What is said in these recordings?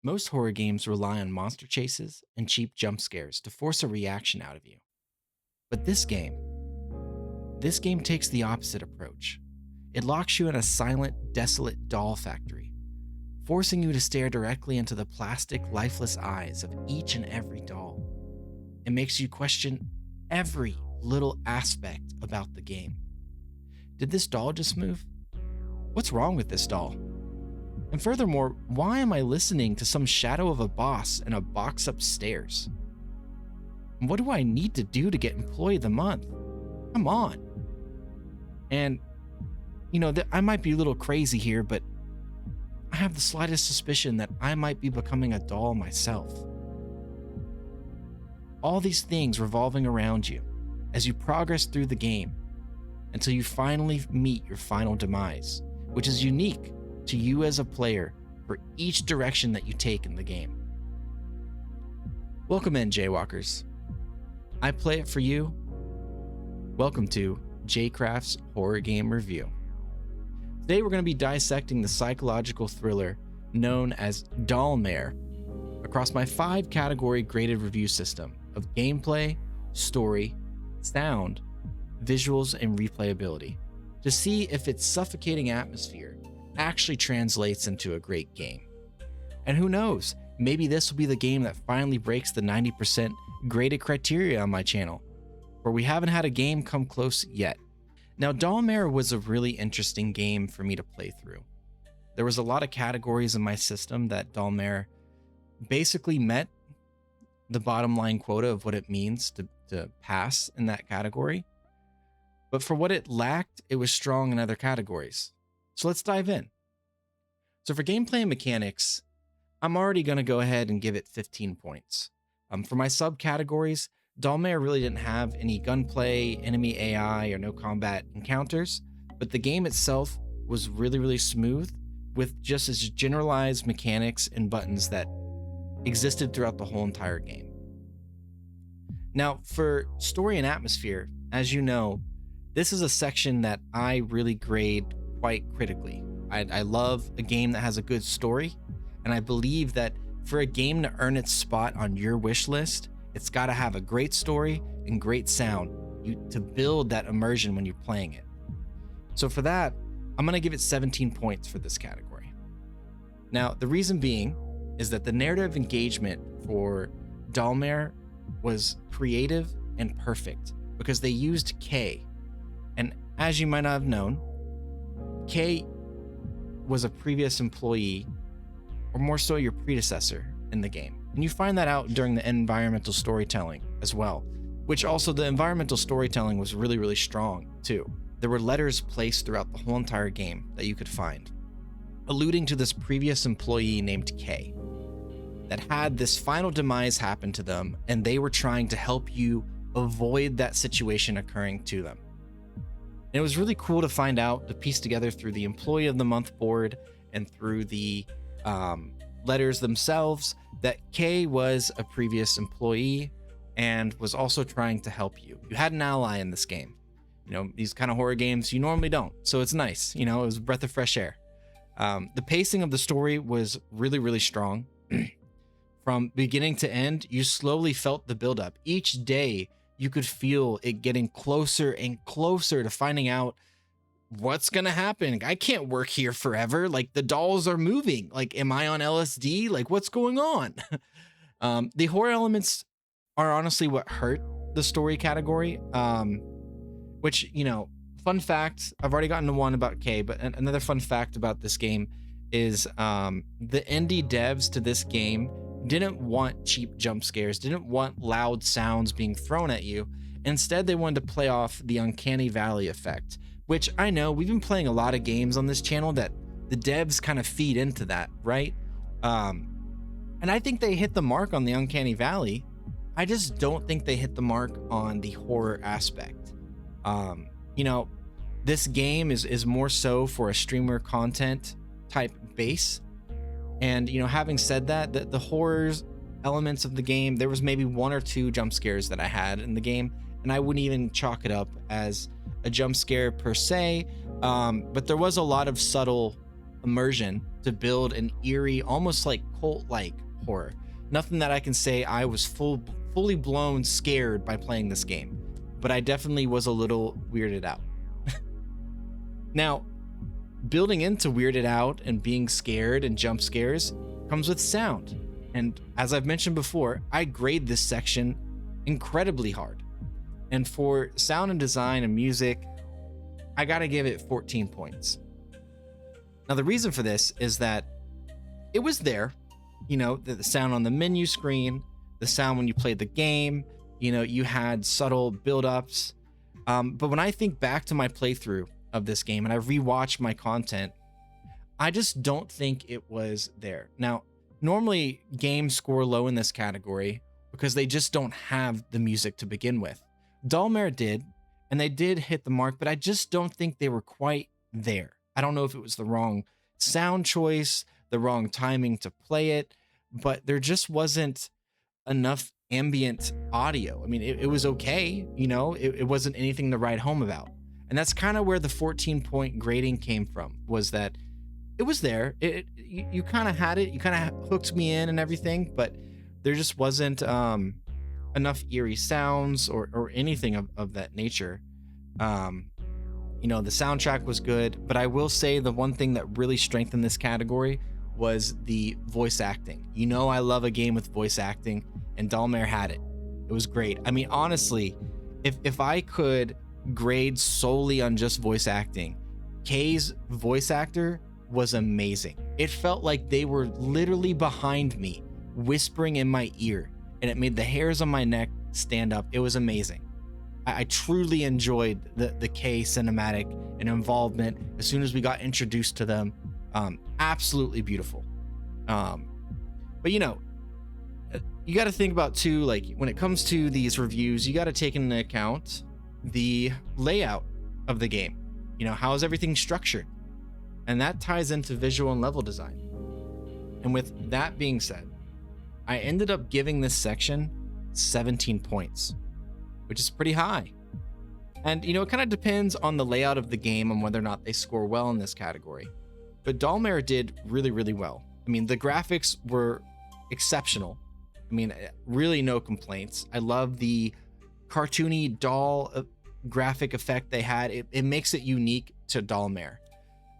Most horror games rely on monster chases and cheap jump scares to force a reaction out of you. But this game takes the opposite approach. It locks you in a silent, desolate doll factory, forcing you to stare directly into the plastic, lifeless eyes of each and every doll. It makes you question every little aspect about the game. Did this doll just move? What's wrong with this doll? And furthermore, why am I listening to some shadow of a boss in a box upstairs? And what do I need to do to get Employee of the Month? Come on. And, I might be a little crazy here, but I have the slightest suspicion that I might be becoming a doll myself. All these things revolving around you as you progress through the game until you finally meet your final demise, which is unique to you as a player for each direction that you take in the game. Welcome in, Jaywalkers. I play it for you. Welcome to Jaycraft's Horror Game Review. Today we're going to be dissecting the psychological thriller known as Dollmare across my 5-category graded review system of gameplay, story, sound, visuals, and replayability to see if its suffocating atmosphere actually translates into a great game. And who knows, maybe this will be the game that finally breaks the 90% graded criteria on my channel, where we haven't had a game come close yet. Now, Dollmare was a really interesting game for me to play through. There was a lot of categories in my system that Dollmare basically met the bottom line quota of what it means to pass in that category. But for what it lacked, it was strong in other categories. So let's dive in. So for gameplay and mechanics, I'm already going to go ahead and give it 15 points. For my subcategories, Dollmare really didn't have any gunplay, enemy AI, or no combat encounters, but the game itself was really, really smooth with just its generalized mechanics and buttons that existed throughout the whole entire game. Now, for story and atmosphere, as you know, this is a section that I really grade quite critically. I love a game that has a good story, and I believe that for a game to earn its spot on your wish list, it's got to have a great story and great sound to build that immersion when you're playing it. So for that, I'm going to give it 17 points for this category. Now, the reason being is that the narrative engagement for Dollmare was creative and perfect because they used K. And as you might not have known, K was a previous employee, or more so your predecessor in the game. And you find that out during the environmental storytelling as well, which also the environmental storytelling was really, really strong too. There were letters placed throughout the whole entire game that you could find, alluding to this previous employee named K that had this final demise happen to them, and they were trying to help you avoid that situation occurring to them. And it was really cool to find out, to piece together through the Employee of the Month board and through the letters themselves, that Kay was a previous employee and was also trying to help you. You had an ally in this game. These kind of horror games, you normally don't. So it's nice. It was a breath of fresh air. The pacing of the story was really, really strong. From beginning to end, you slowly felt the buildup. Each day, you could feel it getting closer and closer to finding out what's going to happen. I can't work here forever. Like, the dolls are moving. Like, am I on LSD? Like, what's going on? The horror elements are honestly what hurt the story category. Which, fun fact, I've already gotten to one about K, but another fun fact about this game is the indie devs to this game didn't want cheap jump scares, didn't want loud sounds being thrown at you. Instead, they wanted to play off the uncanny valley effect, which I know we've been playing a lot of games on this channel that the devs kind of feed into that, right? And I think they hit the mark on the uncanny valley. I just don't think they hit the mark on the horror aspect. This game is more so for a streamer content type base. And, having said that, the horrors elements of the game, there was maybe 1 or 2 jump scares that I had in the game, and I wouldn't even chalk it up as a jump scare per se. But there was a lot of subtle immersion to build an eerie, almost like cult-like horror. Nothing that I can say I was fully blown scared by playing this game, but I definitely was a little weirded out. Now, building into weirded out and being scared and jump scares comes with sound. And as I've mentioned before, I grade this section incredibly hard. And for sound and design and music, I gotta give it 14 points. Now, the reason for this is that it was there, the sound on the menu screen, the sound when you played the game, you had subtle build-ups. But when I think back to my playthrough of this game and I rewatch my content, I just don't think it was there. Now, normally games score low in this category because they just don't have the music to begin with. Dollmare did, and they did hit the mark, but I just don't think they were quite there. I don't know if it was the wrong sound choice, the wrong timing to play it, but there just wasn't enough ambient audio. I mean, it was okay, it wasn't anything to write home about. And that's kind of where the 14-point grading came from, was that it was there. You kind of had it. You kind of hooked me in and everything, but there just wasn't enough eerie sounds or anything of that nature. The soundtrack was good, but I will say the one thing that really strengthened this category was the voice acting. I love a game with voice acting, and Dollmare had it. It was great. I mean, honestly, if I could grade solely on just voice acting, Kay's voice actor was amazing. It felt like they were literally behind me, whispering in my ear, and it made the hairs on my neck stand up. It was amazing. I truly enjoyed the Kay cinematic and involvement as soon as we got introduced to them. Absolutely beautiful. But you got to think about too, like when it comes to these reviews, you got to take into account the layout of the game. How is everything structured? And that ties into visual and level design. And with that being said, I ended up giving this section 17 points, which is pretty high. And it kind of depends on the layout of the game and whether or not they score well in this category. But Dollmare did really, really well. I mean, the graphics were exceptional. I mean, really no complaints. I love the cartoony doll graphic effect they had. It makes it unique to Dollmare.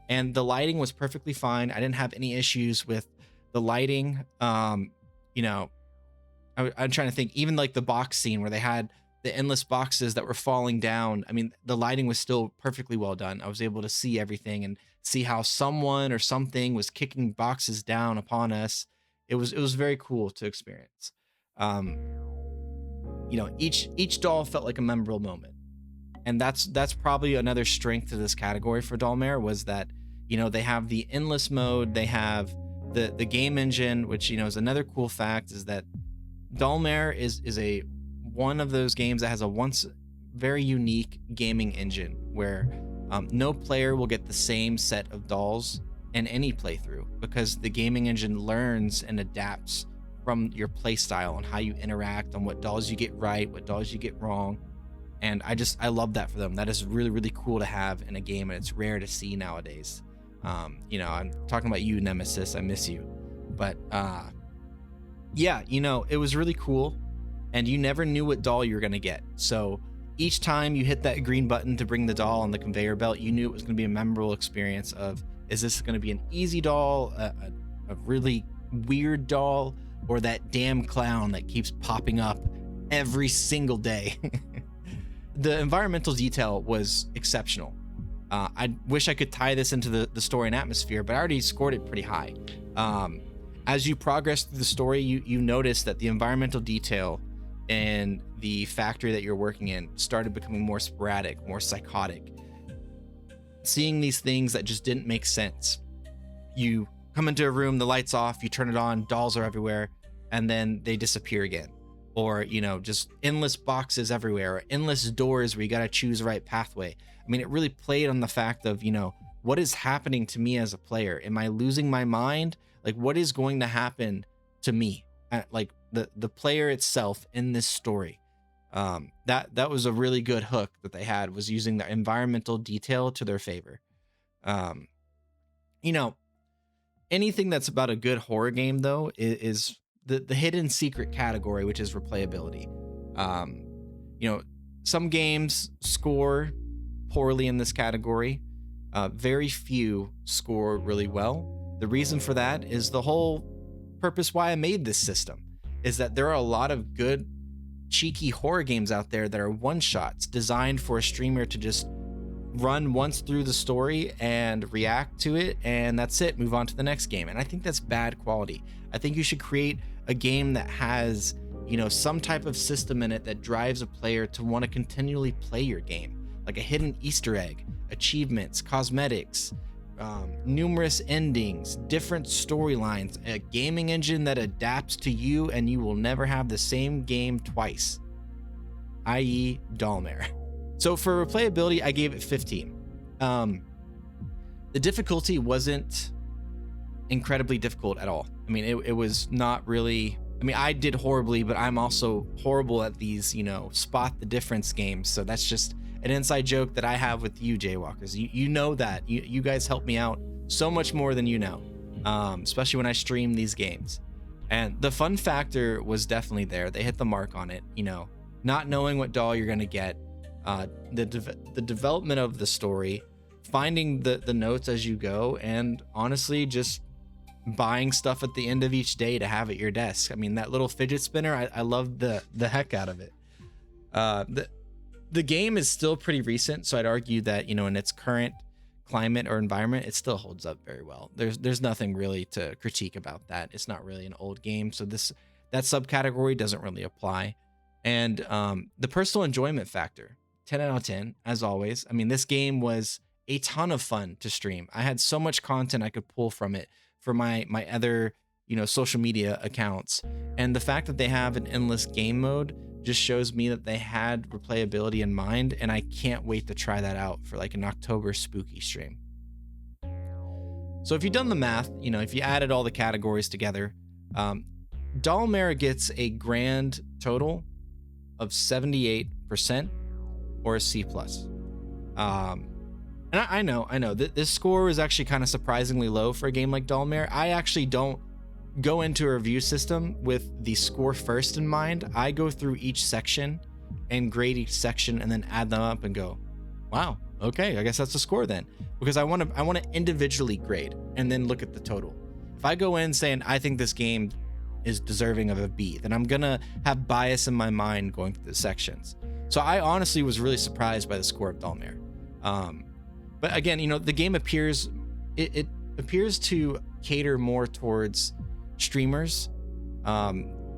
And the lighting was perfectly fine. I didn't have any issues with the lighting. I'm trying to think, even like the box scene where they had the endless boxes that were falling down. I mean, the lighting was still perfectly well done. I was able to see everything and see how someone or something was kicking boxes down upon us. It was very cool to experience. Each doll felt like a memorable moment. And that's probably another strength to this category for Dollmare, was that, they have the endless mode, they have the game engine, which, is another cool fact, is that Dollmare is one of those games that has a very unique gaming engine where no player will get the same set of dolls in any playthrough, because the gaming engine learns and adapts from your play style and how you interact, on what dolls you get right, what dolls you get wrong. And I love that for them. That is really, really cool to have in a game, and it's rare to see nowadays. I'm talking about you, Nemesis. I miss you. But it was really cool, and you never knew what doll you were going to get. So each time you hit that green button to bring the doll on the conveyor belt, you knew it was going to be a memorable experience of, is this going to be an easy doll, a really weird doll, or that damn clown that keeps popping up every single day? The environmental detail was exceptional. I wish I could tie this into the story and atmosphere, but I already scored it pretty high. As you progress through the story, you notice that the environmental detail in the factory that you're working in started becoming more sporadic, more psychotic. Seeing these things that just didn't make sense. You come into a room, the light's off, you turn it on, dolls are everywhere, and then they disappear again. Or, just endless boxes everywhere, or endless doors where you got to choose the right pathway. I mean, it really played on the fact of, what is happening to me as a player? Am I losing my mind? Like, what is going to happen to me? Like the player itself in this story. That was a really good hook that they had, was using the environmental detail to their favor. anything that's about a good horror game, though, is the hidden secret category, which is replayability. You know, some games score poorly in this category. Very few score really well. The reason for that is the whole purpose why I made this system is that there are a lot of good, cheeky horror games out there that are one-shots designed for a streamer to just run once through the story and react to it, and that's it, move on to the next game. And I think that's bad quality. I think you should create a game that has, you know, some type of system in it that drives a player to want to continually play your game, like a hidden Easter egg, achievements, cosmetics, numerous endings, different storylines, a gaming engine that adapts to you and you will never have the same game twice, i.e. Dollmare. So for replayability, I gave it 15. The difficulty wasn't incredibly difficult at all. I mean, it was not really, I mean, I did horribly, but I'm also horrible at these, you know, spot the difference games. So that's just an inside joke that I have with you, Jaywalkers. You know that. You guys help me out so much more than you know, especially when I stream these games. And the fun factor was definitely there. They hit the mark on it, you know, not knowing what doll you're going to get, the development of the story, finding the notes as you go, and honestly, just buying stuff at the end of each day to have at your desk. I mean, that little fidget spinner, I love the heck out of it. The game is still pretty recent, so I'd argue that, you know, in its current climate or environment, it still holds up very well. There's nothing really to critique about that. It's not really an old game, so that subcategory doesn't really apply. And the personal enjoyment factor, 10 out of 10, as always. I mean, this game was a ton of fun to stream. I had so much content I could pull from it for my other, you know, social media accounts. And the fact that they have an endless game mode just shows me that they had replayability in mind, and I can't wait to try that out for like an October spooky stream. So if you've done the math, you know, if you added all the categories together, Dollmare gets a grand total of 78% or a C+. And I know that this score is actually kind of surprisingly low for a game like Dollmare. I actually don't go into a review system with the score first in mind. I go through each section and grade each section and then add them up and go, wow, okay, I guess that's the score then, because I want to individually grade and then look at the total. If I go in saying I think this game is deserving of a B, then I'm gonna have bias in my mind going through the sections. So I honestly was really surprised by the score of Dollmare. But again, you know, the game appears to cater more towards streamers,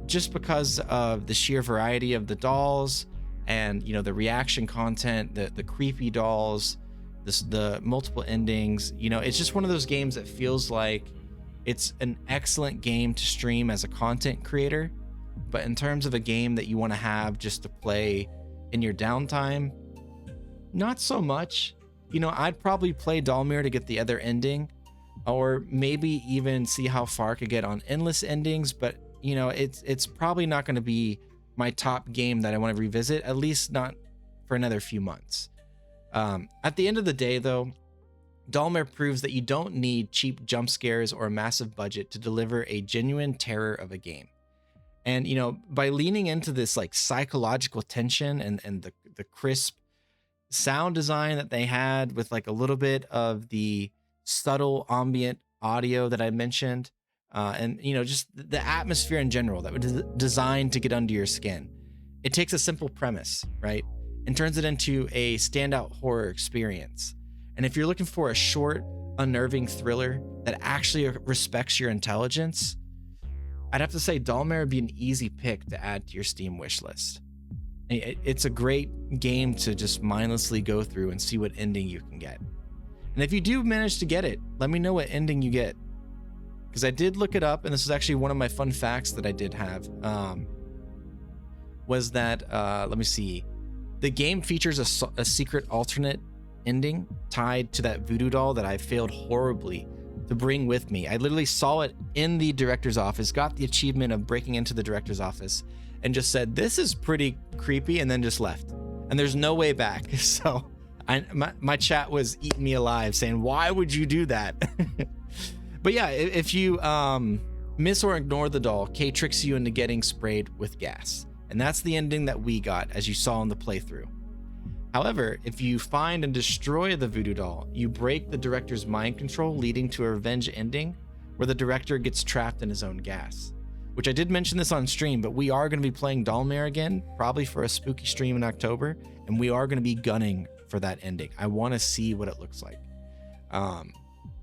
just because of the sheer variety of the dolls and, you know, the reaction content, the creepy dolls, the multiple endings. You know, it's just one of those games that feels like it's an excellent game to stream as a content creator, but in terms of a game that you want to have just to play in your downtime, not so much. You know, I'd probably play Dollmare to get the other ending, or maybe even see how far I could get on endless endings, but you know, it's probably not going to be my top game that I want to revisit, at least not for another few months. At the end of the day, though, Dollmare proves that you don't need cheap jump scares or a massive budget to deliver a genuine terror of a game. And, you know, by leaning into this like psychological tension and the crisp sound design that they had with like a little bit of the subtle ambient audio that I mentioned, and, you know, just the atmosphere in general that was designed to get under your skin. It takes a simple premise, right, and turns it into a standout horror experience. And if you're looking for a short, unnerving thriller that actually respects your intelligence, I'd have to say Dollmare would be an easy pick to add to your Steam wishlist. It's a great game to just mindlessly go through and see what ending you can get. And if you do manage to get it, let me know what ending you get, because I did look it up, and this is actually one of my fun facts that I did have, was that, let me see, the game features a secret alternate ending tied to that voodoo doll that I failed horribly to bring with me. I literally saw it in the director's office, got the achievement of breaking into the director's office, and just said, this is pretty creepy, and then just left. And there's no way back. So my chat was eating me alive saying, why would you do that? But yeah, if you miss or ignore the doll, Kay tricks you into getting sprayed with gas. And that's the ending that we got, as you saw in the playthrough. However, if you find and destroy the voodoo doll, you break the director's mind control, leading to a revenge ending where the director gets trapped in his own gas. Which I did mention this on stream, but we are going to be playing Dollmare again, probably for a spooky stream in October, and we are going to be gunning for that ending. I want to see what it looks like. And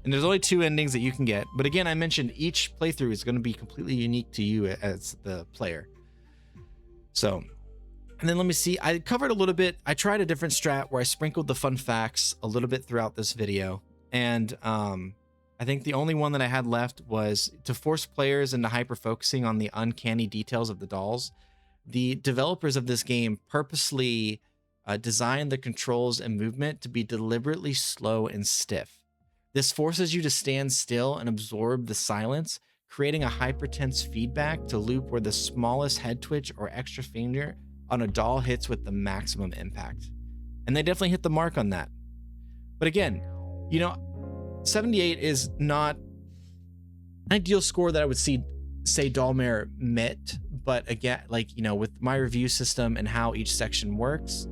there's only 2 endings that you can get, but again, I mentioned each playthrough is going to be completely unique to you as the player. So, and then let me see, I covered a little bit. I tried a different strat where I sprinkled the fun facts a little bit throughout this video, and I think the only one that I had left was to force players into hyper-focusing on the uncanny details of the dolls. The developers of this game purposely designed the controls and movement to be deliberately slow and stiff. This forces you to stand still and absorb the silence, creating a hyper-tense feedback to loop where the smallest head twitch or extra finger on a doll hits with the maximum impact. And they definitely hit the mark on that. But again, you know, 78 is not an ideal score that I would say Dollmare met, but again, like, you know, with my review system and how each section works,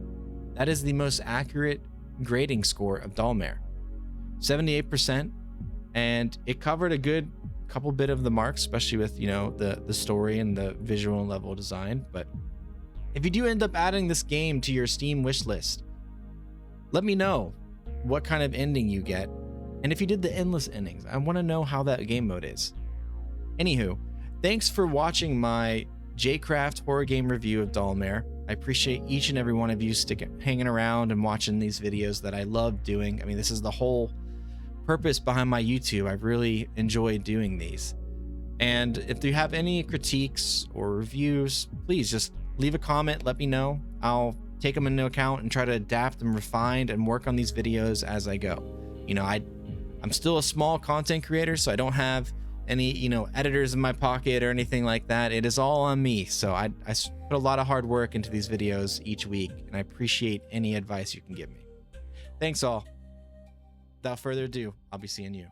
that is the most accurate grading score of Dollmare. 78%, and it covered a good couple bit of the marks, especially with, you know, the story and the visual and level design. But if you do end up adding this game to your Steam wish list, let me know what kind of ending you get. And if you did the endless endings, I want to know how that game mode is. Anywho, thanks for watching my JCraft horror game review of Dollmare. I appreciate each and every one of you hanging around and watching these videos that I love doing. I mean, this is the whole purpose behind my YouTube. I really enjoy doing these. And if you have any critiques or reviews, please just leave a comment, let me know. I'll take them into account and try to adapt and refine and work on these videos as I go. You know, I'm still a small content creator, so I don't have any, you know, editors in my pocket or anything like that. It is all on me. So I put a lot of hard work into these videos each week, and I appreciate any advice you can give me. Thanks all. Without further ado, I'll be seeing you.